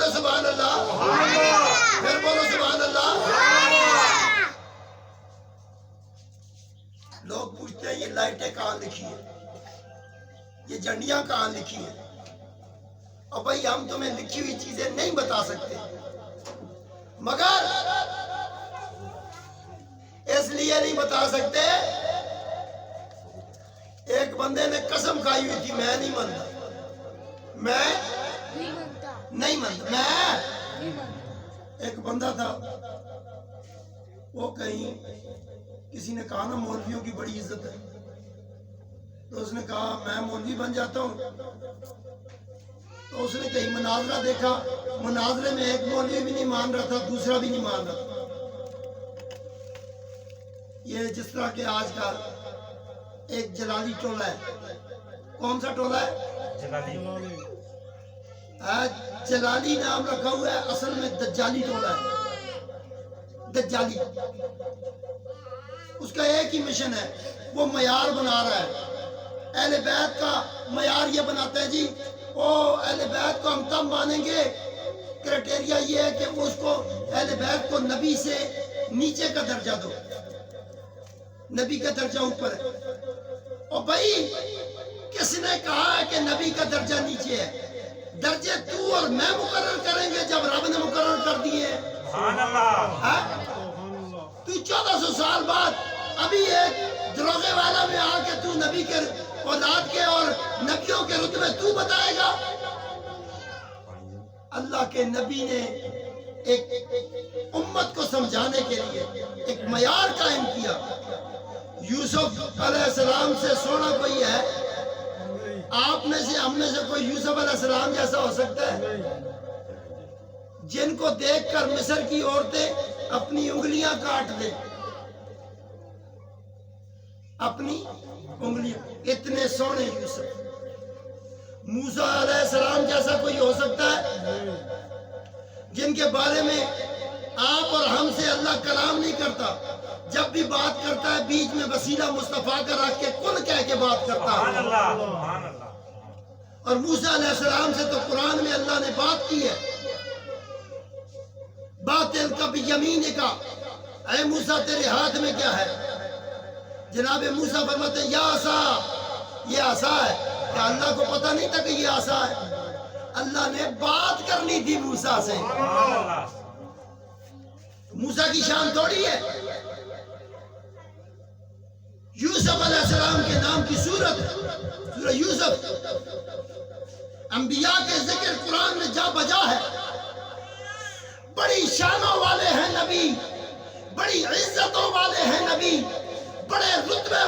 بولو سبحان اللہ، پھر بولو سبحان اللہ۔ لوگ پوچھتے ہیں یہ لائٹیں کہاں لکھی ہیں، یہ جھنڈیاں کہاں لکھی ہیں؟ اور بھائی ہم تمہیں لکھی ہوئی چیزیں نہیں بتا سکتے، مگر اس لیے نہیں بتا سکتے، ایک بندے نے قسم کھائی ہوئی تھی میں نہیں مانتا، میں نہیں مانتا، ایک بندہ تھا وہ کہیں کسی نے کہا نا مولویوں کی بڑی عزت ہے، تو اس نے کہا میں مولوی بن جاتا ہوں، تو اس نے کہیں مناظرہ دیکھا، مناظرے میں ایک مولوی بھی نہیں مان رہا تھا، دوسرا بھی نہیں مان رہا تھا۔ یہ جس طرح کہ آج کا ایک جلالی ٹولہ ہے، کون سا ٹولہ ہے؟ جلالی نام رکھا ہوا ہے، اصل میں دجالی ٹولہ ہے، دجالی۔ اس کا ایک ہی مشن ہے، وہ معیار بنا رہا ہے، اہل بیت کا معیار یہ بناتا ہے جی اہل بیت کو ہم تب مانیں گے، کرائٹیریا یہ ہے کہ اس کو اہل بیت کو نبی سے نیچے کا درجہ دو، نبی کا درجہ اوپر ہے۔ اور بھائی کس نے کہا ہے کہ نبی کا درجہ نیچے ہے؟ درجے تو اور میں مقرر کریں گے جب رب نے مقرر کر دیے ہیں۔ تو 1400 سال بعد ابھی ایک دروغے والا میں آ کے تو نبی کے اولاد کے اور نبیوں کے رتبے تو بتائے گا؟ اللہ کے نبی نے ایک امت کو سمجھانے کے لیے ایک معیار قائم کیا۔ یوسف علیہ السلام سے سونا کوئی ہے؟ آپ میں سے ہم میں سے کوئی یوسف علیہ السلام جیسا ہو سکتا ہے؟ جن کو دیکھ کر مصر کی عورتیں اپنی انگلیاں کاٹ دیں، اپنی انگلیاں، اتنے سونے یوسف۔ موسیٰ علیہ السلام جیسا کوئی ہو سکتا ہے؟ جن کے بارے میں آپ اور ہم سے اللہ کلام نہیں کرتا، جب بھی بات کرتا ہے بیچ میں وسیلہ مصطفیٰ کا رکھ کے کن کہہ کے بات کرتا ہے۔ اور موسیٰ علیہ السلام سے تو قرآن میں اللہ نے بات کی ہے، باطل کا بیمین کا، اے موسیٰ تیرے ہاتھ میں کیا ہے؟ جناب موسیٰ فرماتے ہیں یا عصا، یہ عصا ہے۔ کیا اللہ کو پتہ نہیں تھا کہ یہ عصا ہے؟ اللہ نے بات کرنی تھی موسیٰ سے، موسیٰ کی شان تھوڑی ہے۔ یوسف علیہ السلام کے نام کی سورت سورہ یوسف، انبیاء کے ذکر قرآن میں جا بجا ہے۔ بڑی شانوں والے ہیں نبی، بڑی عزتوں والے ہیں نبی، بڑے رتبے